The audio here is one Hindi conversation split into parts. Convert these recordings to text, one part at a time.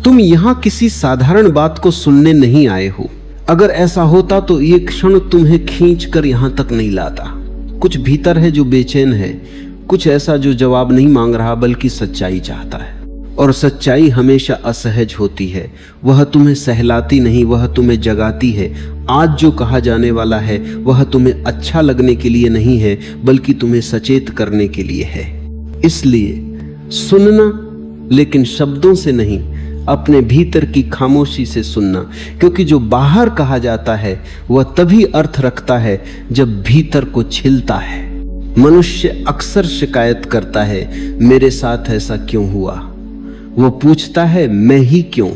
तुम यहाँ किसी साधारण बात को सुनने नहीं आए हो। अगर ऐसा होता तो ये क्षण तुम्हें खींच कर यहाँ तक नहीं लाता। कुछ भीतर है जो बेचैन है, कुछ ऐसा जो जवाब नहीं मांग रहा बल्कि सच्चाई चाहता है। और सच्चाई हमेशा असहज होती है, वह तुम्हें सहलाती नहीं, वह तुम्हें जगाती है। आज जो कहा जाने वाला है वह तुम्हें अच्छा लगने के लिए नहीं है बल्कि तुम्हें सचेत करने के लिए है। इसलिए सुनना, लेकिन शब्दों से नहीं, अपने भीतर की खामोशी से सुनना, क्योंकि जो बाहर कहा जाता है वह तभी अर्थ रखता है जब भीतर को छिलता है। मनुष्य अक्सर शिकायत करता है, मेरे साथ ऐसा क्यों हुआ। वो पूछता है मैं ही क्यों,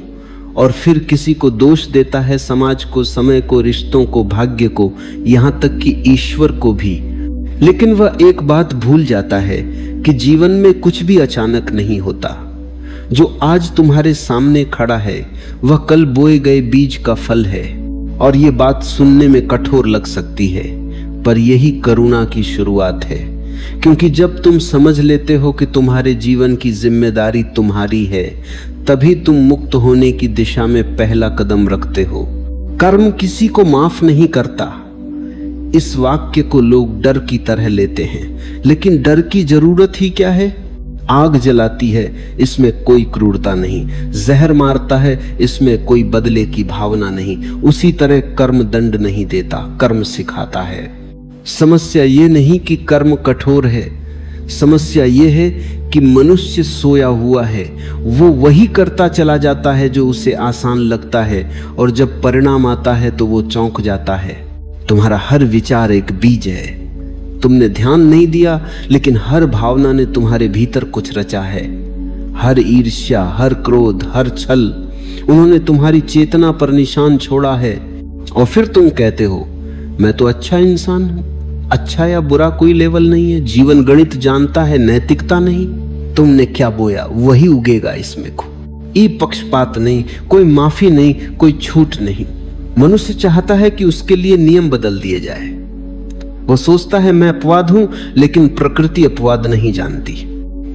और फिर किसी को दोष देता है, समाज को, समय को, रिश्तों को, भाग्य को, यहाँ तक कि ईश्वर को भी। लेकिन वह एक बात भूल जाता है कि जीवन में कुछ भी अचानक नहीं होता। जो आज तुम्हारे सामने खड़ा है वह कल बोए गए बीज का फल है। और ये बात सुनने में कठोर लग सकती है, पर यही करुणा की शुरुआत है। क्योंकि जब तुम समझ लेते हो कि तुम्हारे जीवन की जिम्मेदारी तुम्हारी है, तभी तुम मुक्त होने की दिशा में पहला कदम रखते हो। कर्म किसी को माफ नहीं करता। इस वाक्य को लोग डर की तरह लेते हैं, लेकिन डर की जरूरत ही क्या है। आग जलाती है, इसमें कोई क्रूरता नहीं। जहर मारता है, इसमें कोई बदले की भावना नहीं। उसी तरह कर्म दंड नहीं देता, कर्म सिखाता है। समस्या ये नहीं कि कर्म कठोर है, समस्या ये है कि मनुष्य सोया हुआ है। वो वही करता चला जाता है जो उसे आसान लगता है, और जब परिणाम आता है तो वो चौंक जाता है। तुम्हारा हर विचार एक बीज है। तुमने ध्यान नहीं दिया, लेकिन हर भावना ने तुम्हारे भीतर कुछ रचा है। हर ईर्ष्या, हर क्रोध, हर छल, उन्होंने तुम्हारी चेतना पर निशान छोड़ा है। और फिर तुम कहते हो मैं तो अच्छा इंसान हूं। अच्छा या बुरा कोई लेवल नहीं है। जीवन गणित जानता है, नैतिकता नहीं। तुमने क्या बोया वही उगेगा इसमें को। ई पक्षपात नहीं, कोई माफी नहीं, कोई छूट नहीं। मनुष्य चाहता है कि उसके लिए नियम बदल दिए जाए। वो सोचता है मैं अपवाद हूं, लेकिन प्रकृति अपवाद नहीं जानती।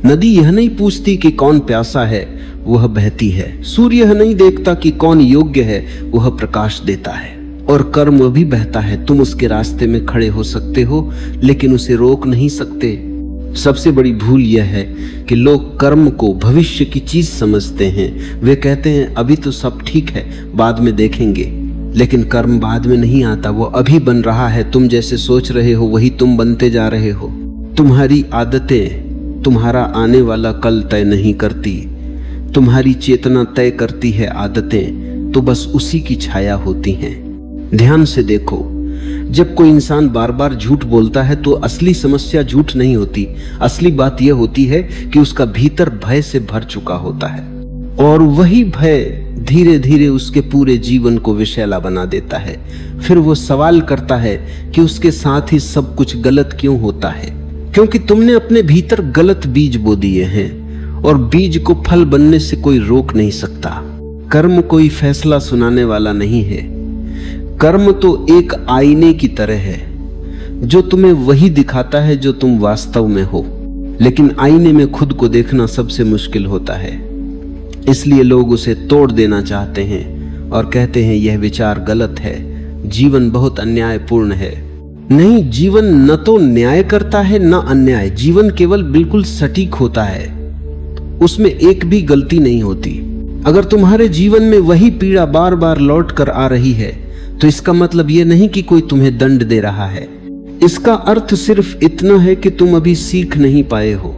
नदी यह नहीं पूछती कि कौन प्यासा है, वह बहती है। सूर्य यह नहीं देखता कि कौन योग्य है, वह प्रकाश देता है। और कर्म भी बहता है। तुम उसके रास्ते में खड़े हो सकते हो, लेकिन उसे रोक नहीं सकते। सबसे बड़ी भूल यह है कि लोग कर्म को भविष्य की चीज समझते हैं। वे कहते हैं अभी तो सब ठीक है, बाद में देखेंगे। लेकिन कर्म बाद में नहीं आता, वो अभी बन रहा है। तुम जैसे सोच रहे हो वही तुम बनते जा रहे हो। तुम्हारी आदतें तुम्हारा आने वाला कल तय नहीं करती, तुम्हारी चेतना तय करती है। आदतें तो बस उसी की छाया होती हैं। ध्यान से देखो, जब कोई इंसान बार बार झूठ बोलता है तो असली समस्या झूठ नहीं होती। असली बात यह होती है कि उसका भीतर भय से भर चुका होता है, और वही भय धीरे धीरे उसके पूरे जीवन को विषैला बना देता है। फिर वो सवाल करता है कि उसके साथ ही सब कुछ गलत क्यों होता है। क्योंकि तुमने अपने भीतर गलत बीज बो दिए हैं, और बीज को फल बनने से कोई रोक नहीं सकता। कर्म कोई फैसला सुनाने वाला नहीं है। कर्म तो एक आईने की तरह है जो तुम्हें वही दिखाता है जो तुम वास्तव में हो। लेकिन आईने में खुद को देखना सबसे मुश्किल होता है, इसलिए लोग उसे तोड़ देना चाहते हैं और कहते हैं यह विचार गलत है, जीवन बहुत अन्यायपूर्ण है। नहीं, जीवन न तो न्याय करता है न अन्याय। जीवन केवल बिल्कुल सटीक होता है, उसमें एक भी गलती नहीं होती। अगर तुम्हारे जीवन में वही पीड़ा बार बार लौट कर आ रही है तो इसका मतलब यह नहीं कि कोई तुम्हें दंड दे रहा है। इसका अर्थ सिर्फ इतना है कि तुम अभी सीख नहीं पाए हो।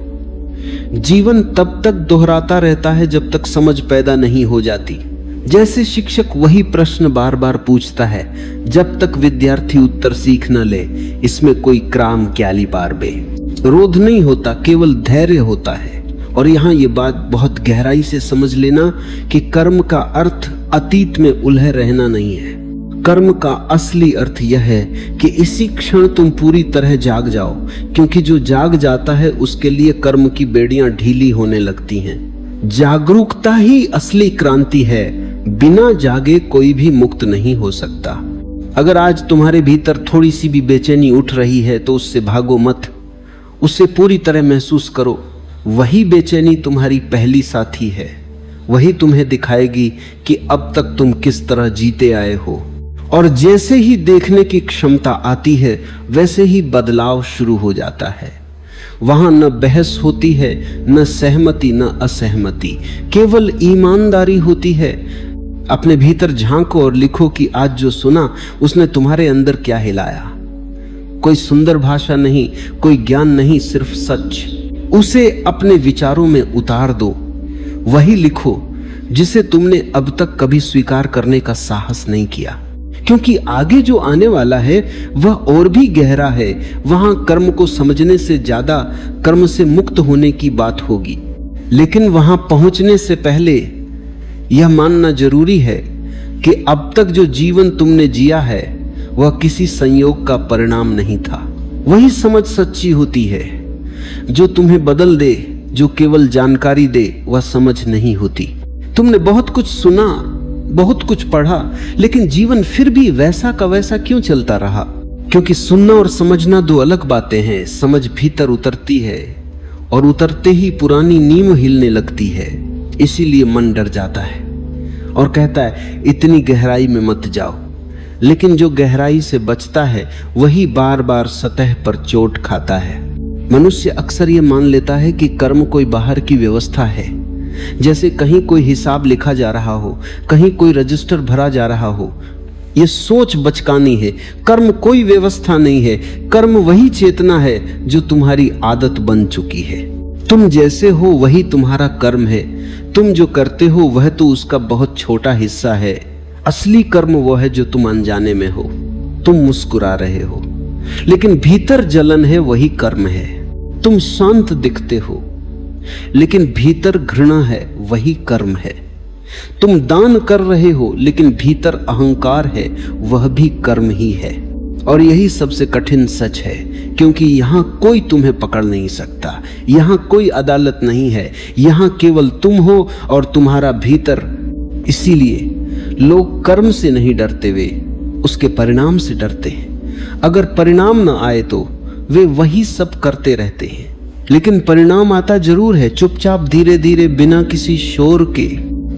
जीवन तब तक दोहराता रहता है जब तक समझ पैदा नहीं हो जाती। जैसे शिक्षक वही प्रश्न बार बार पूछता है जब तक विद्यार्थी उत्तर सीख न ले। इसमें कोई क्राम क्याली पार बे रोध नहीं होता, केवल धैर्य होता है। और यहाँ ये बात बहुत गहराई से समझ लेना कि कर्म का अर्थ अतीत में उलझे रहना नहीं है। कर्म का असली अर्थ यह है कि इसी क्षण तुम पूरी तरह जाग जाओ, क्योंकि जो जाग जाता है उसके लिए कर्म की बेड़ियां ढीली होने लगती हैं। जागरूकता ही असली क्रांति है। बिना जागे कोई भी मुक्त नहीं हो सकता। अगर आज तुम्हारे भीतर थोड़ी सी भी बेचैनी उठ रही है तो उससे भागो मत, उसे पूरी तरह महसूस करो। वही बेचैनी तुम्हारी पहली साथी है, वही तुम्हें दिखाएगी कि अब तक तुम किस तरह जीते आए हो। और जैसे ही देखने की क्षमता आती है वैसे ही बदलाव शुरू हो जाता है। वहां न बहस होती है, न सहमति, न असहमति, केवल ईमानदारी होती है। अपने भीतर झांको और लिखो कि आज जो सुना उसने तुम्हारे अंदर क्या हिलाया। कोई सुंदर भाषा नहीं, कोई ज्ञान नहीं, सिर्फ सच। उसे अपने विचारों में उतार दो। वही लिखो जिसे तुमने अब तक कभी स्वीकार करने का साहस नहीं किया, क्योंकि आगे जो आने वाला है वह और भी गहरा है। वहां कर्म को समझने से ज्यादा कर्म से मुक्त होने की बात होगी। लेकिन वहां पहुंचने से पहले यह मानना जरूरी है कि अब तक जो जीवन तुमने जिया है वह किसी संयोग का परिणाम नहीं था। वही समझ सच्ची होती है जो तुम्हें बदल दे। जो केवल जानकारी दे वह समझ नहीं होती। तुमने बहुत कुछ सुना, बहुत कुछ पढ़ा, लेकिन जीवन फिर भी वैसा का वैसा क्यों चलता रहा? क्योंकि सुनना और समझना दो अलग बातें हैं। समझ भीतर उतरती है और उतरते ही पुरानी नींव हिलने लगती है। इसीलिए मन डर जाता है और कहता है इतनी गहराई में मत जाओ। लेकिन जो गहराई से बचता है वही बार बार सतह पर चोट खाता है। मनुष्य अक्सर ये मान लेता है कि कर्म कोई बाहर की व्यवस्था है, जैसे कहीं कोई हिसाब लिखा जा रहा हो, कहीं कोई रजिस्टर भरा जा रहा हो। ये सोच बचकानी है। कर्म कोई व्यवस्था नहीं है। कर्म वही चेतना है जो तुम्हारी आदत बन चुकी है। तुम जैसे हो वही तुम्हारा कर्म है। तुम जो करते हो वह तो उसका बहुत छोटा हिस्सा है। असली कर्म वो है जो तुम अनजाने में हो। तुम मुस्कुरा रहे हो लेकिन भीतर जलन है, वही कर्म है। तुम शांत दिखते हो लेकिन भीतर घृणा है, वही कर्म है। तुम दान कर रहे हो लेकिन भीतर अहंकार है, वह भी कर्म ही है। और यही सबसे कठिन सच है, क्योंकि यहां कोई तुम्हें पकड़ नहीं सकता। यहां कोई अदालत नहीं है। यहां केवल तुम हो और तुम्हारा भीतर। इसीलिए लोग कर्म से नहीं डरते, वे उसके परिणाम से डरते हैं। अगर परिणाम न आए तो वे वही सब करते रहते हैं। लेकिन परिणाम आता जरूर है, चुपचाप, धीरे धीरे, बिना किसी शोर के।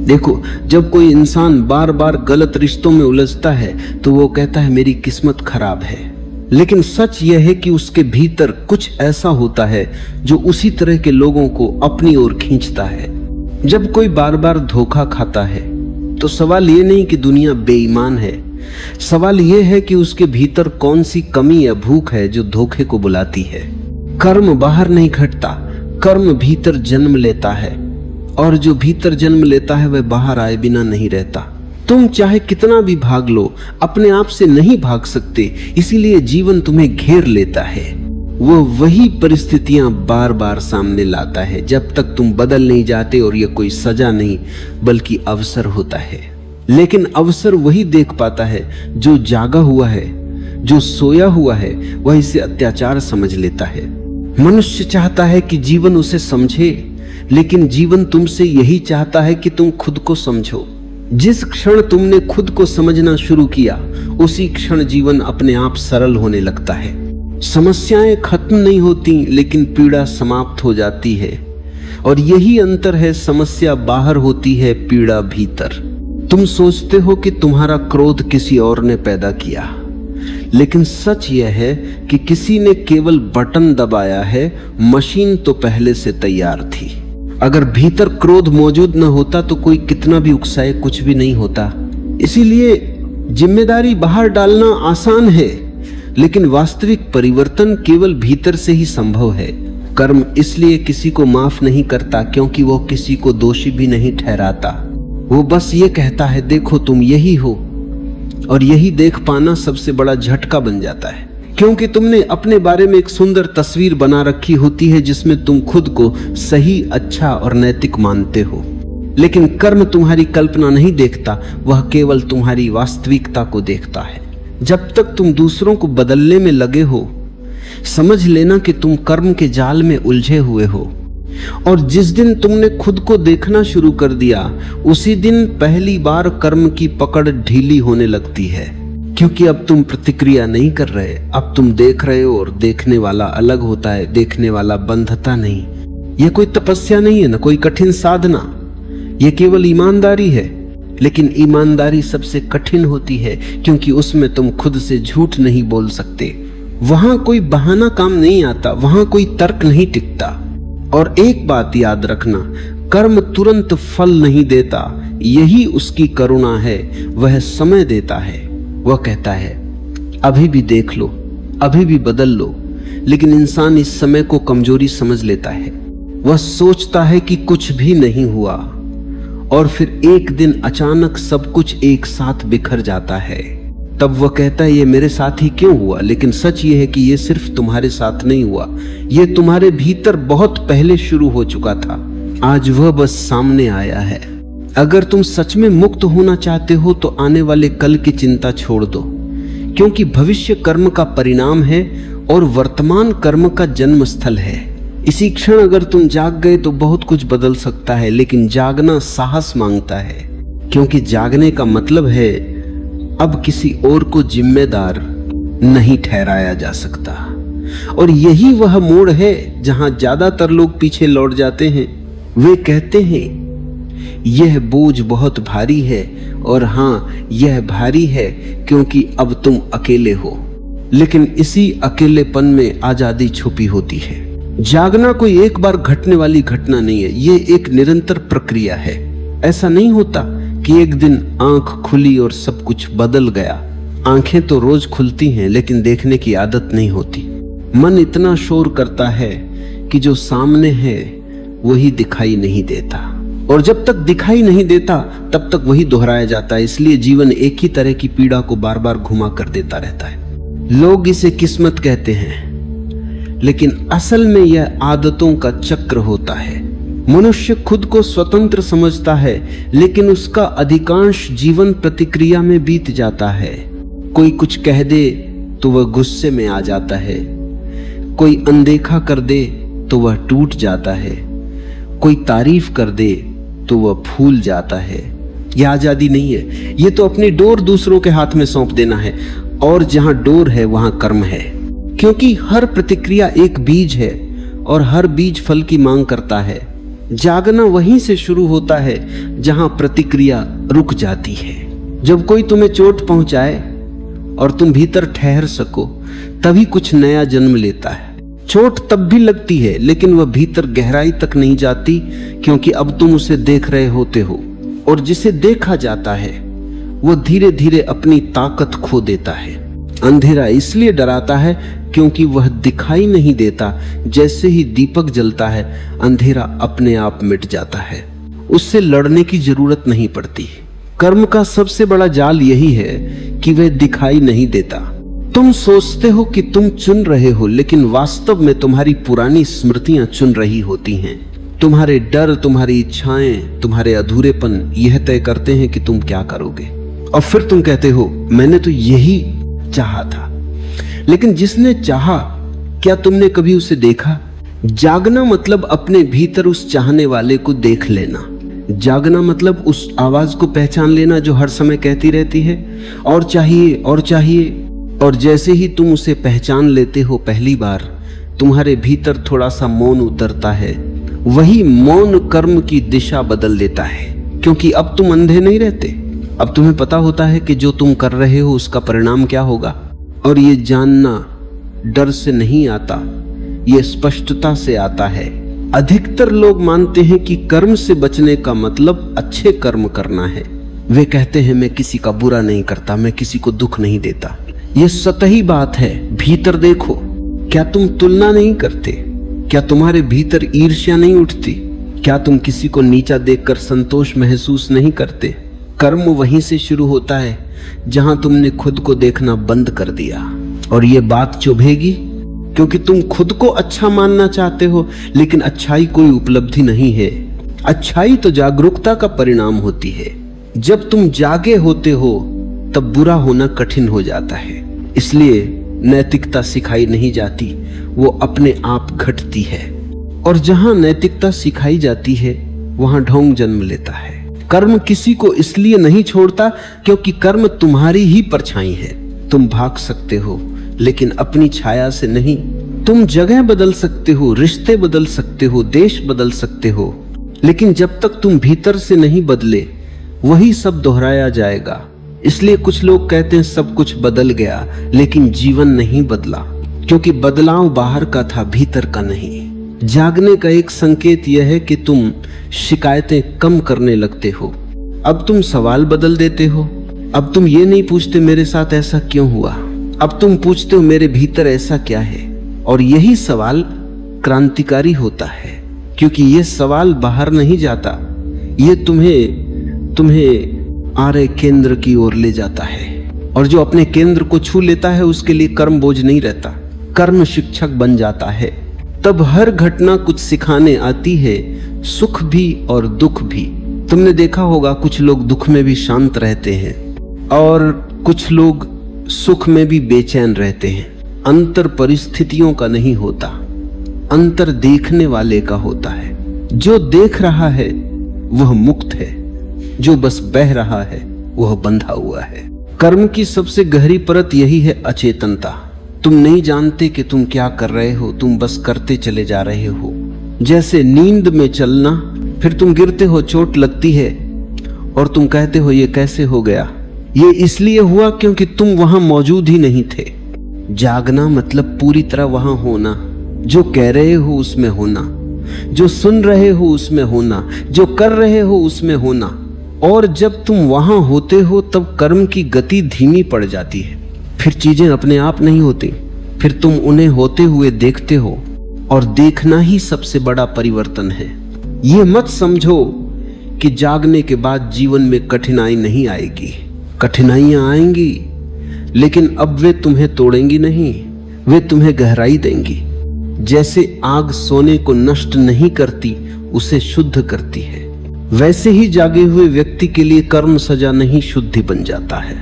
देखो, जब कोई इंसान बार बार गलत रिश्तों में उलझता है तो वो कहता है मेरी किस्मत खराब है। लेकिन सच यह है कि उसके भीतर कुछ ऐसा होता है जो उसी तरह के लोगों को अपनी ओर खींचता है। जब कोई बार बार धोखा खाता है तो सवाल ये नहीं कि दुनिया बेईमान है, सवाल ये है कि उसके भीतर कौन सी कमी या भूख है जो धोखे को बुलाती है। कर्म बाहर नहीं घटता, कर्म भीतर जन्म लेता है, और जो भीतर जन्म लेता है वह बाहर आए बिना नहीं रहता। तुम चाहे कितना भी भाग लो, अपने आप से नहीं भाग सकते। इसीलिए जीवन तुम्हें घेर लेता है। वो वही परिस्थितियां बार बार सामने लाता है जब तक तुम बदल नहीं जाते। और यह कोई सजा नहीं बल्कि अवसर होता है। लेकिन अवसर वही देख पाता है जो जागा हुआ है। जो सोया हुआ है वह इसे अत्याचार समझ लेता है। मनुष्य चाहता है कि जीवन उसे समझे, लेकिन जीवन तुमसे यही चाहता है कि तुम खुद को समझो। जिस क्षण तुमने खुद को समझना शुरू किया उसी क्षण जीवन अपने आप सरल होने लगता है। समस्याएं खत्म नहीं होती, लेकिन पीड़ा समाप्त हो जाती है। और यही अंतर है, समस्या बाहर होती है, पीड़ा भीतर। तुम सोचते हो कि तुम्हारा क्रोध किसी और ने पैदा किया, लेकिन सच यह है कि किसी ने केवल बटन दबाया है, मशीन तो पहले से तैयार थी। अगर भीतर क्रोध मौजूद न होता तो कोई कितना भी उकसाए कुछ भी नहीं होता। इसीलिए जिम्मेदारी बाहर डालना आसान है, लेकिन वास्तविक परिवर्तन केवल भीतर से ही संभव है। कर्म इसलिए किसी को माफ नहीं करता क्योंकि वो किसी को दोषी भी नहीं ठहराता। वो बस ये कहता है देखो तुम यही हो, और यही देख पाना सबसे बड़ा झटका बन जाता है, क्योंकि तुमने अपने बारे में एक सुंदर तस्वीर बना रखी होती है जिसमें तुम खुद को सही, अच्छा और नैतिक मानते हो। लेकिन कर्म तुम्हारी कल्पना नहीं देखता, वह केवल तुम्हारी वास्तविकता को देखता है। जब तक तुम दूसरों को बदलने में लगे हो, समझ लेना कि तुम कर्म के जाल में उलझे हुए हो। और जिस दिन तुमने खुद को देखना शुरू कर दिया, उसी दिन पहली बार कर्म की पकड़ ढीली होने लगती है, क्योंकि अब तुम प्रतिक्रिया नहीं कर रहे, अब तुम देख रहे हो। और देखने वाला अलग होता है, देखने वाला बंधता नहीं। यह कोई तपस्या नहीं है, ना कोई कठिन साधना। ये केवल ईमानदारी है, लेकिन ईमानदारी सबसे कठिन होती है क्योंकि उसमें तुम खुद से झूठ नहीं बोल सकते। वहां कोई बहाना काम नहीं आता, वहां कोई तर्क नहीं टिकता। और एक बात याद रखना, कर्म तुरंत फल नहीं देता, यही उसकी करुणा है। वह समय देता है। वह कहता है अभी भी देख लो, अभी भी बदल लो, लेकिन इंसान इस समय को कमजोरी समझ लेता है। वह सोचता है कि कुछ भी नहीं हुआ और फिर एक दिन अचानक सब कुछ एक साथ बिखर जाता है। तब वह कहता है ये मेरे साथ ही क्यों हुआ? लेकिन सच ये है कि ये सिर्फ तुम्हारे साथ नहीं हुआ, ये तुम्हारे भीतर बहुत पहले शुरू हो चुका था। आज वह बस सामने आया है। अगर तुम सच में मुक्त होना चाहते हो तो आने वाले कल की चिंता छोड़ दो, क्योंकि भविष्य कर्म का परिणाम है और वर्तमान कर्म का जन्म स्थल है। इसी क्षण अगर तुम जाग गए तो बहुत कुछ बदल सकता है, लेकिन जागना साहस मांगता है, क्योंकि जागने का मतलब है अब किसी और को जिम्मेदार नहीं ठहराया जा सकता। और यही वह मोड़ है जहां ज्यादातर लोग पीछे लौट जाते हैं। वे कहते हैं यह बोझ बहुत भारी है, और हां यह भारी है क्योंकि अब तुम अकेले हो। लेकिन इसी अकेलेपन में आजादी छुपी होती है। जागना कोई एक बार घटने वाली घटना नहीं है, ये एक निरंतर प्रक्रिया है। ऐसा नहीं होता कि एक दिन आंख खुली और सब कुछ बदल गया। आंखें तो रोज खुलती हैं, लेकिन देखने की आदत नहीं होती। मन इतना शोर करता है कि जो सामने है वही दिखाई नहीं देता, और जब तक दिखाई नहीं देता तब तक वही दोहराया जाता है। इसलिए जीवन एक ही तरह की पीड़ा को बार बार घुमा कर देता रहता है। लोग इसे किस्मत कहते हैं, लेकिन असल में यह आदतों का चक्र होता है। मनुष्य खुद को स्वतंत्र समझता है, लेकिन उसका अधिकांश जीवन प्रतिक्रिया में बीत जाता है। कोई कुछ कह दे तो वह गुस्से में आ जाता है, कोई अनदेखा कर दे तो वह टूट जाता है, कोई तारीफ कर दे तो वह फूल जाता है। यह आजादी नहीं है, यह तो अपनी डोर दूसरों के हाथ में सौंप देना है। और जहां डोर है वहां कर्म है, क्योंकि हर प्रतिक्रिया एक बीज है और हर बीज फल की मांग करता है। जागना वहीं से शुरू होता है जहां प्रतिक्रिया रुक जाती है। जब कोई तुम्हें चोट पहुंचाए और तुम भीतर ठहर सको, तभी कुछ नया जन्म लेता है। चोट तब भी लगती है, लेकिन वह भीतर गहराई तक नहीं जाती, क्योंकि अब तुम उसे देख रहे होते हो, और जिसे देखा जाता है वह धीरे धीरे अपनी ताकत खो देता है। अंधेरा इसलिए डराता है क्योंकि वह दिखाई नहीं देता। जैसे ही दीपक जलता है, अंधेरा अपने आप मिट जाता है, उससे लड़ने की जरूरत नहीं पड़ती। कर्म का सबसे बड़ा जाल यही है कि वह दिखाई नहीं देता। तुम सोचते हो कि तुम चुन रहे हो, लेकिन वास्तव में तुम्हारी पुरानी स्मृतियां चुन रही होती हैं। तुम्हारे डर, तुम्हारी इच्छाएं, तुम्हारे अधूरेपन यह तय करते हैं कि तुम क्या करोगे। और फिर तुम कहते हो मैंने तो यही चाहा था। लेकिन जिसने चाहा, क्या तुमने कभी उसे देखा? जागना मतलब अपने भीतर उस चाहने वाले को देख लेना। जागना मतलब उस आवाज को पहचान लेना जो हर समय कहती रहती है और चाहिए और चाहिए। और जैसे ही तुम उसे पहचान लेते हो पहली बार, तुम्हारे भीतर थोड़ा सा मौन उतरता है। वही मौन कर्म की दिशा बदल देता है, क्योंकि अब तुम अंधे नहीं रहते। अब तुम्हें पता होता है कि जो तुम कर रहे हो उसका परिणाम क्या होगा। और ये जानना डर से नहीं आता, ये स्पष्टता से आता है। अधिकतर लोग मानते हैं कि कर्म से बचने का मतलब अच्छे कर्म करना है। वे कहते हैं मैं किसी का बुरा नहीं करता, मैं किसी को दुख नहीं देता। ये सतही बात है। भीतर देखो, क्या तुम तुलना नहीं करते? क्या तुम्हारे भीतर ईर्ष्या नहीं उठती? क्या तुम किसी को नीचा देखकर संतोष महसूस नहीं करते? कर्म वहीं से शुरू होता है जहां तुमने खुद को देखना बंद कर दिया। और ये बात चुभेगी, क्योंकि तुम खुद को अच्छा मानना चाहते हो, लेकिन अच्छाई कोई उपलब्धि नहीं है। अच्छाई तो जागरूकता का परिणाम होती है। जब तुम जागे होते हो तब बुरा होना कठिन हो जाता है। इसलिए नैतिकता सिखाई नहीं जाती, वो अपने आप घटती है। और जहां नैतिकता सिखाई जाती है वहां ढोंग जन्म लेता है। कर्म किसी को इसलिए नहीं छोड़ता क्योंकि कर्म तुम्हारी ही परछाई है। तुम भाग सकते हो, लेकिन अपनी छाया से नहीं। तुम जगह बदल सकते हो, रिश्ते बदल सकते हो, देश बदल सकते हो, लेकिन जब तक तुम भीतर से नहीं बदले वही सब दोहराया जाएगा। इसलिए कुछ लोग कहते हैं सब कुछ बदल गया, लेकिन जीवन नहीं बदला, क्योंकि बदलाव बाहर का था, भीतर का नहीं। जागने का एक संकेत यह है कि तुम शिकायतें कम करने लगते हो। अब तुम सवाल बदल देते हो। अब तुम ये नहीं पूछते मेरे साथ ऐसा क्यों हुआ, अब तुम पूछते हो मेरे भीतर ऐसा क्या है। और यही सवाल क्रांतिकारी होता है, क्योंकि ये सवाल बाहर नहीं जाता, ये तुम्हें आर्य केंद्र की ओर ले जाता है। और जो अपने केंद्र को छू लेता है उसके लिए कर्म बोझ नहीं रहता, कर्म शिक्षक बन जाता है। तब हर घटना कुछ सिखाने आती है, सुख भी और दुख भी। तुमने देखा होगा कुछ लोग दुख में भी शांत रहते हैं और कुछ लोग सुख में भी बेचैन रहते हैं। अंतर परिस्थितियों का नहीं होता, अंतर देखने वाले का होता है। जो देख रहा है वह मुक्त है, जो बस बह रहा है वह बंधा हुआ है। कर्म की सबसे गहरी परत यही है, अचेतनता। तुम नहीं जानते कि तुम क्या कर रहे हो, तुम बस करते चले जा रहे हो। जैसे नींद में चलना, फिर तुम गिरते हो, चोट लगती है और तुम कहते हो ये कैसे हो गया। ये इसलिए हुआ क्योंकि तुम वहां मौजूद ही नहीं थे। जागना मतलब पूरी तरह वहां होना, जो कह रहे हो उसमें होना, जो सुन रहे हो उसमें होना, जो कर रहे हो उसमें होना। और जब तुम वहां होते हो तब कर्म की गति धीमी पड़ जाती है। फिर चीजें अपने आप नहीं होती, फिर तुम उन्हें होते हुए देखते हो। और देखना ही सबसे बड़ा परिवर्तन है। ये मत समझो कि जागने के बाद जीवन में कठिनाई नहीं आएगी। कठिनाइयां आएंगी, लेकिन अब वे तुम्हें तोड़ेंगी नहीं, वे तुम्हें गहराई देंगी। जैसे आग सोने को नष्ट नहीं करती, उसे शुद्ध करती है, वैसे ही जागे हुए व्यक्ति के लिए कर्म सजा नहीं, शुद्धि बन जाता है।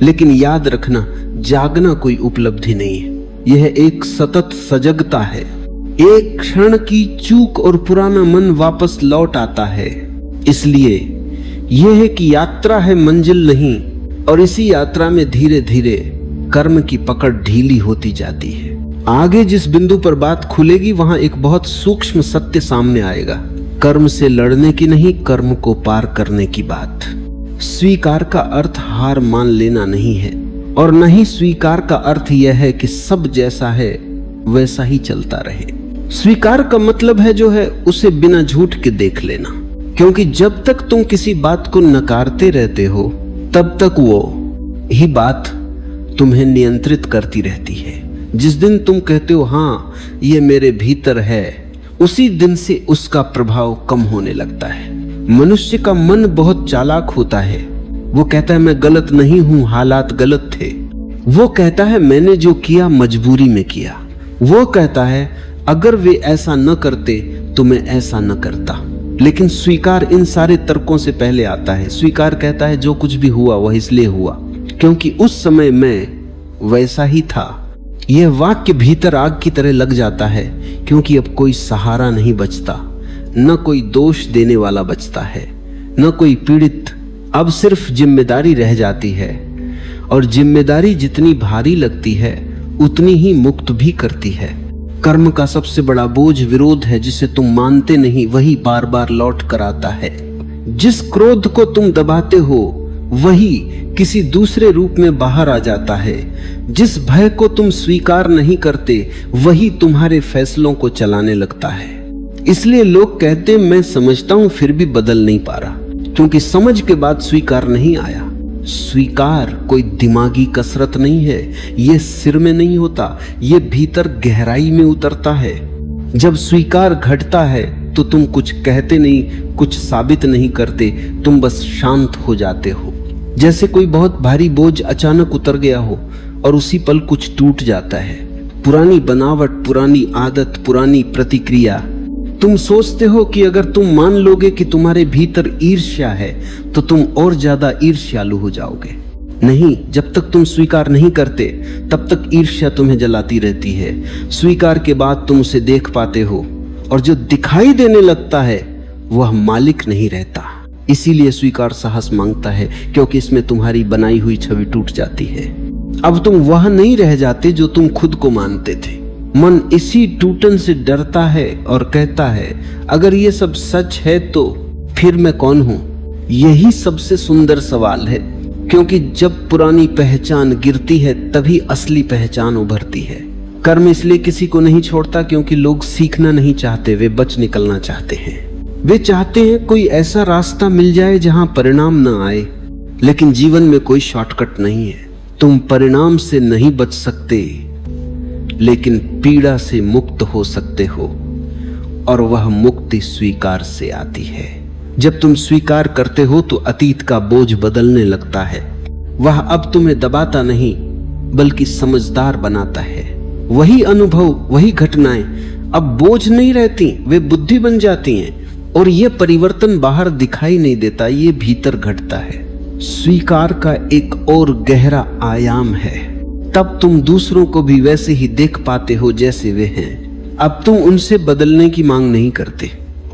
लेकिन याद रखना, जागना कोई उपलब्धि नहीं है, यह एक सतत सजगता है। एक क्षण की चूक और पुराना मन वापस लौट आता है। इसलिए यह है कि यात्रा है, मंजिल नहीं। और इसी यात्रा में धीरे धीरे कर्म की पकड़ ढीली होती जाती है। आगे जिस बिंदु पर बात खुलेगी वहां एक बहुत सूक्ष्म सत्य सामने आएगा। कर्म से लड़ने की नहीं, कर्म को पार करने की बात। स्वीकार का अर्थ हार मान लेना नहीं है, और नहीं स्वीकार का अर्थ यह है कि सब जैसा है वैसा ही चलता रहे। स्वीकार का मतलब है जो है उसे बिना झूठ के देख लेना, क्योंकि जब तक तुम किसी बात को नकारते रहते हो तब तक वो ही बात तुम्हें नियंत्रित करती रहती है। जिस दिन तुम कहते हो हाँ ये मेरे भीतर है, उसी दिन से उसका प्रभाव कम होने लगता है। मनुष्य का मन बहुत चालाक होता है। वो कहता है मैं गलत नहीं हूं, हालात गलत थे। वो कहता है मैंने जो किया मजबूरी में किया। वो कहता है अगर वे ऐसा न करते तो मैं ऐसा न करता। लेकिन स्वीकार इन सारे तर्कों से पहले आता है। स्वीकार कहता है जो कुछ भी हुआ वह इसलिए हुआ क्योंकि उस समय मैं वैसा ही था। यह वाक्य भीतर आग की तरह लग जाता है, क्योंकि अब कोई सहारा नहीं बचता, न कोई दोष देने वाला बचता है, न कोई पीड़ित। अब सिर्फ जिम्मेदारी रह जाती है, और जिम्मेदारी जितनी भारी लगती है उतनी ही मुक्त भी करती है। कर्म का सबसे बड़ा बोझ विरोध है, जिसे तुम मानते नहीं, वही बार बार लौट कर आता है। जिस क्रोध को तुम दबाते हो वही किसी दूसरे रूप में बाहर आ जाता है। जिस भय को तुम स्वीकार नहीं करते वही तुम्हारे फैसलों को चलाने लगता है। इसलिए लोग कहते हैं मैं समझता हूं फिर भी बदल नहीं पा रहा, क्योंकि समझ के बाद स्वीकार नहीं आया। स्वीकार कोई दिमागी कसरत नहीं है, यह सिर में नहीं होता, यह भीतर गहराई में उतरता है। जब स्वीकार घटता है तो तुम कुछ कहते नहीं, कुछ साबित नहीं करते, तुम बस शांत हो जाते हो। जैसे कोई बहुत भारी बोझ अचानक उतर गया हो और उसी पल कुछ टूट जाता है। पुरानी बनावट, पुरानी आदत, पुरानी प्रतिक्रिया। तुम सोचते हो कि अगर तुम मान लोगे कि तुम्हारे भीतर ईर्ष्या है तो तुम और ज्यादा ईर्ष्यालु हो जाओगे। नहीं, जब तक तुम स्वीकार नहीं करते तब तक ईर्ष्या तुम्हें जलाती रहती है। स्वीकार के बाद तुम उसे देख पाते हो, और जो दिखाई देने लगता है वह मालिक नहीं रहता। इसीलिए स्वीकार साहस मांगता है, क्योंकि इसमें तुम्हारी बनाई हुई छवि टूट जाती है। अब तुम वह नहीं रह जाते जो तुम खुद को मानते थे। मन इसी टूटन से डरता है और कहता है, अगर ये सब सच है तो फिर मैं कौन हूं? यही सबसे सुंदर सवाल है, क्योंकि जब पुरानी पहचान गिरती है तभी असली पहचान उभरती है। कर्म इसलिए किसी को नहीं छोड़ता क्योंकि लोग सीखना नहीं चाहते, वे बच निकलना चाहते हैं। वे चाहते हैं कोई ऐसा रास्ता मिल जाए जहां परिणाम न आए। लेकिन जीवन में कोई शॉर्टकट नहीं है। तुम परिणाम से नहीं बच सकते, लेकिन पीड़ा से मुक्त हो सकते हो, और वह मुक्ति स्वीकार से आती है। जब तुम स्वीकार करते हो तो अतीत का बोझ बदलने लगता है। वह अब तुम्हें दबाता नहीं बल्कि समझदार बनाता है। वही अनुभव, वही घटनाएं अब बोझ नहीं रहती, वे बुद्धि बन जाती हैं। और यह परिवर्तन बाहर दिखाई नहीं देता, ये भीतर घटता है। स्वीकार का एक और गहरा आयाम है। तब तुम दूसरों को भी वैसे ही देख पाते हो जैसे वे हैं। अब तुम उनसे बदलने की मांग नहीं करते,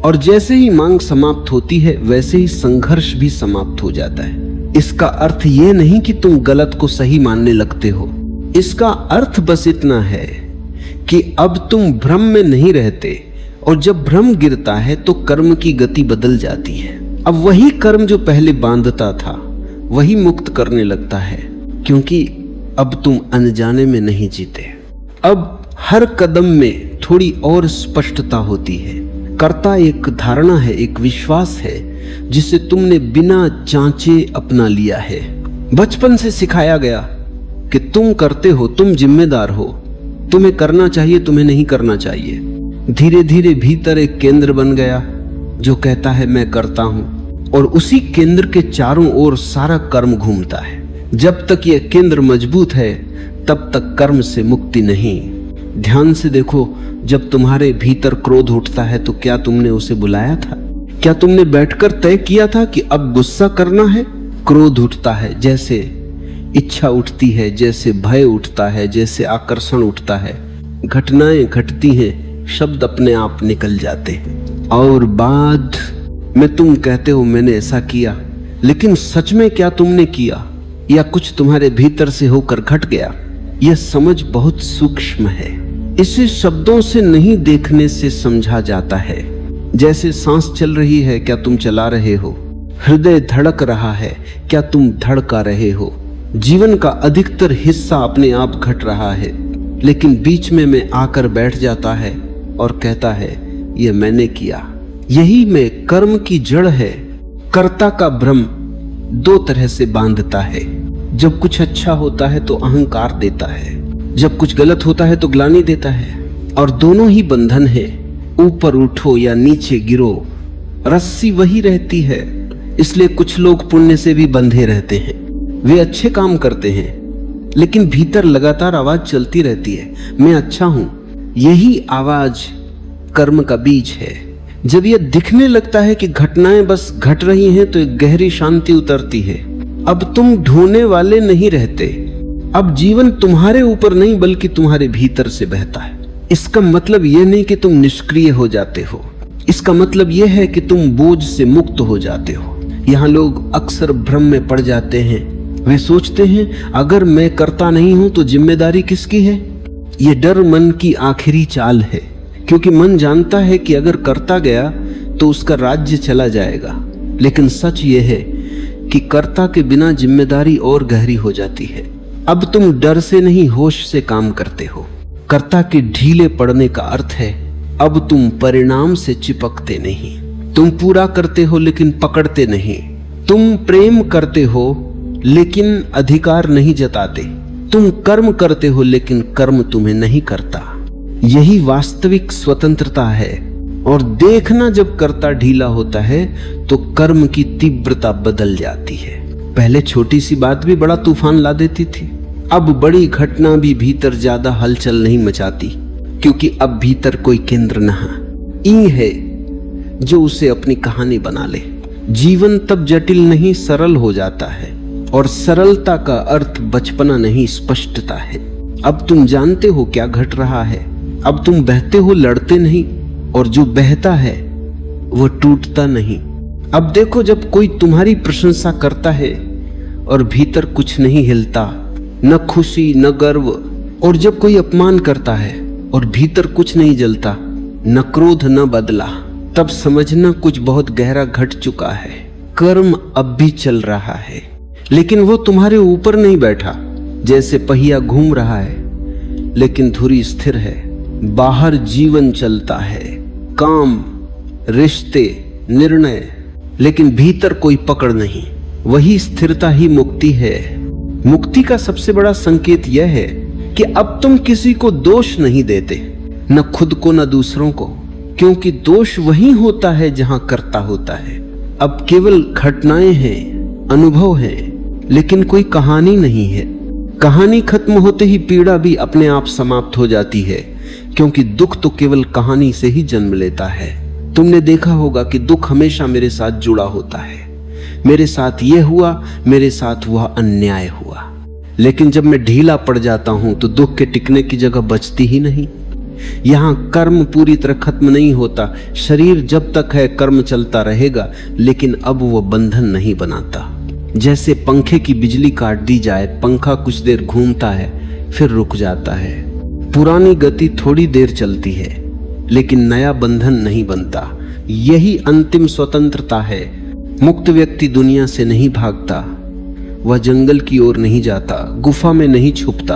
और जैसे ही मांग समाप्त होती है वैसे ही संघर्ष भी समाप्त हो जाता है। इसका अर्थ यह नहीं कि तुम गलत को सही मानने लगते हो। इसका अर्थ बस इतना है कि अब तुम भ्रम में नहीं रहते, और जब भ्रम गिरता है तो कर्म की गति बदल जाती है। अब वही कर्म जो पहले बांधता था वही मुक्त करने लगता है, क्योंकि अब तुम अनजाने में नहीं जीते। अब हर कदम में थोड़ी और स्पष्टता होती है। कर्ता एक धारणा है, एक विश्वास है जिसे तुमने बिना जांचे अपना लिया है। बचपन से सिखाया गया कि तुम करते हो, तुम जिम्मेदार हो, तुम्हें करना चाहिए, तुम्हें नहीं करना चाहिए। धीरे धीरे भीतर एक केंद्र बन गया जो कहता है मैं करता हूं, और उसी केंद्र के चारों ओर सारा कर्म घूमता है। जब तक यह केंद्र मजबूत है तब तक कर्म से मुक्ति नहीं। ध्यान से देखो, जब तुम्हारे भीतर क्रोध उठता है तो क्या तुमने उसे बुलाया था? क्या तुमने बैठकर तय किया था कि अब गुस्सा करना है? क्रोध उठता है, जैसे इच्छा उठती है, जैसे भय उठता है, जैसे आकर्षण उठता है। घटनाएं घटती हैं, शब्द अपने आप निकल जाते हैं, और बाद में तुम कहते हो मैंने ऐसा किया। लेकिन सच में क्या तुमने किया, या कुछ तुम्हारे भीतर से होकर घट गया? यह समझ बहुत सूक्ष्म है। इसे शब्दों से नहीं देखने से समझा जाता है। जैसे सांस चल रही है, क्या तुम चला रहे हो? हृदय धड़क रहा है, क्या तुम धड़का रहे हो? जीवन का अधिकतर हिस्सा अपने आप घट रहा है, लेकिन बीच में मैं आकर बैठ जाता है और कहता है यह मैंने किया। यही में कर्म की जड़ है। कर्ता का भ्रम दो तरह से बांधता है। जब कुछ अच्छा होता है तो अहंकार देता है, जब कुछ गलत होता है तो ग्लानि देता है, और दोनों ही बंधन है। ऊपर उठो या नीचे गिरो, रस्सी वही रहती है। इसलिए कुछ लोग पुण्य से भी बंधे रहते हैं। वे अच्छे काम करते हैं, लेकिन भीतर लगातार आवाज चलती रहती है, मैं अच्छा हूं। यही आवाज कर्म का बीज है। जब यह दिखने लगता है कि घटनाएं बस घट रही हैं तो एक गहरी शांति उतरती है। अब तुम ढूंढने वाले नहीं रहते। अब जीवन तुम्हारे ऊपर नहीं बल्कि तुम्हारे भीतर से बहता है। इसका मतलब यह नहीं कि तुम निष्क्रिय हो जाते हो, इसका मतलब यह है कि तुम बोझ से मुक्त हो जाते हो। यहाँ लोग अक्सर भ्रम में पड़ जाते हैं। वे सोचते हैं अगर मैं करता नहीं हूं तो जिम्मेदारी किसकी है? यह डर मन की आखिरी चाल है, क्योंकि मन जानता है कि अगर करता गया तो उसका राज्य चला जाएगा। लेकिन सच यह है कि कर्ता के बिना जिम्मेदारी और गहरी हो जाती है। अब तुम डर से नहीं, होश से काम करते हो। कर्ता के ढीले पड़ने का अर्थ है अब तुम परिणाम से चिपकते नहीं। तुम पूरा करते हो लेकिन पकड़ते नहीं। तुम प्रेम करते हो लेकिन अधिकार नहीं जताते। तुम कर्म करते हो लेकिन कर्म तुम्हें नहीं करता। यही वास्तविक स्वतंत्रता है। और देखना, जब कर्ता ढीला होता है तो कर्म की तीव्रता बदल जाती है। पहले छोटी सी बात भी बड़ा तूफान ला देती थी, अब बड़ी घटना भी भीतर ज्यादा हलचल नहीं मचाती, क्योंकि अब भीतर कोई केंद्र नहीं है जो उसे अपनी कहानी बना ले। जीवन तब जटिल नहीं, सरल हो जाता है, और सरलता का अर्थ बचपना नहीं, स्पष्टता है। अब तुम जानते हो क्या घट रहा है। अब तुम बहते हो, लड़ते नहीं, और जो बहता है वो टूटता नहीं। अब देखो, जब कोई तुम्हारी प्रशंसा करता है और भीतर कुछ नहीं हिलता, न खुशी न गर्व, और जब कोई अपमान करता है और भीतर कुछ नहीं जलता, न क्रोध न बदला, तब समझना कुछ बहुत गहरा घट चुका है। कर्म अब भी चल रहा है, लेकिन वो तुम्हारे ऊपर नहीं बैठा। जैसे पहिया घूम रहा है लेकिन धुरी स्थिर है। बाहर जीवन चलता है, काम, रिश्ते, निर्णय, लेकिन भीतर कोई पकड़ नहीं। वही स्थिरता ही मुक्ति है। मुक्ति का सबसे बड़ा संकेत यह है कि अब तुम किसी को दोष नहीं देते, न खुद को न दूसरों को, क्योंकि दोष वही होता है जहां कर्ता होता है। अब केवल घटनाएं हैं, अनुभव हैं, लेकिन कोई कहानी नहीं है। कहानी खत्म होते ही पीड़ा भी अपने आप समाप्त हो जाती है, क्योंकि दुख तो केवल कहानी से ही जन्म लेता है। तुमने देखा होगा कि दुख हमेशा मेरे साथ जुड़ा होता है। मेरे साथ ये हुआ, मेरे साथ वह अन्याय हुआ। लेकिन जब मैं ढीला पड़ जाता हूं तो दुख के टिकने की जगह बचती ही नहीं। यहां कर्म पूरी तरह खत्म नहीं होता। शरीर जब तक है कर्म चलता रहेगा, लेकिन अब वह बंधन नहीं बनाता। जैसे पंखे की बिजली काट दी जाए, पंखा कुछ देर घूमता है फिर रुक जाता है। पुरानी गति थोड़ी देर चलती है, लेकिन नया बंधन नहीं बनता। यही अंतिम स्वतंत्रता है। मुक्त व्यक्ति दुनिया से नहीं भागता, वह जंगल की ओर नहीं जाता, गुफा में नहीं छुपता,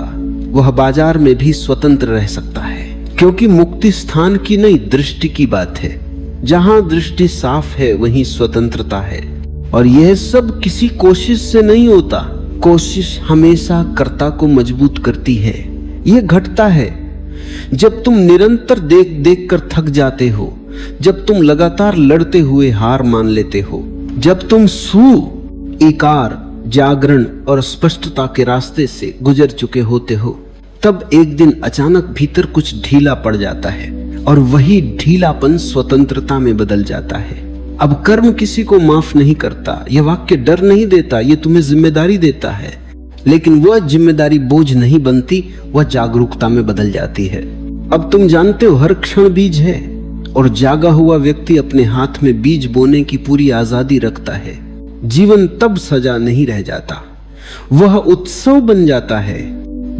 वह बाजार में भी स्वतंत्र रह सकता है। क्योंकि मुक्ति स्थान की नहीं, दृष्टि की बात है। जहां दृष्टि साफ है वहीं स्वतंत्रता है। और यह सब किसी कोशिश से नहीं होता। कोशिश हमेशा कर्ता को मजबूत करती है। यह घटता है जब तुम निरंतर देख देख कर थक जाते हो, जब तुम लगातार लड़ते हुए हार मान लेते हो, जब तुम इकार, जागरण और स्पष्टता के रास्ते से गुजर चुके होते हो, तब एक दिन अचानक भीतर कुछ ढीला पड़ जाता है और वही ढीलापन स्वतंत्रता में बदल जाता है। अब कर्म किसी को माफ नहीं करता। यह वाक्य डर नहीं देता, यह तुम्हें जिम्मेदारी देता है। लेकिन वह जिम्मेदारी बोझ नहीं बनती, वह जागरूकता में बदल जाती है। अब तुम जानते हो हर क्षण बीज है, और जागा हुआ व्यक्ति अपने हाथ में बीज बोने की पूरी आजादी रखता है। जीवन तब सजा नहीं रह जाता, वह उत्सव बन जाता है।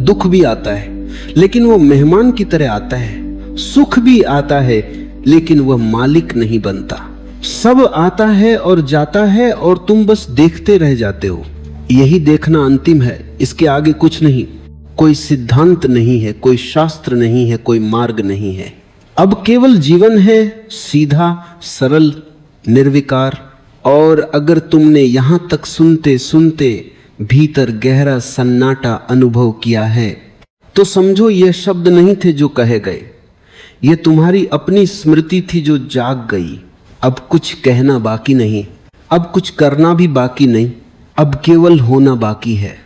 दुख भी आता है, लेकिन वह मेहमान की तरह आता है। सुख भी आता है, लेकिन वह मालिक नहीं बनता। सब आता है और जाता है और तुम बस देखते रह जाते हो। यही देखना अंतिम है, इसके आगे कुछ नहीं। कोई सिद्धांत नहीं है, कोई शास्त्र नहीं है, कोई मार्ग नहीं है। अब केवल जीवन है, सीधा, सरल, निर्विकार। और अगर तुमने यहां तक सुनते सुनते भीतर गहरा सन्नाटा अनुभव किया है, तो समझो ये शब्द नहीं थे जो कहे गए, ये तुम्हारी अपनी स्मृति थी जो जाग गई। अब कुछ कहना बाकी नहीं, अब कुछ करना भी बाकी नहीं, अब केवल होना बाकी है।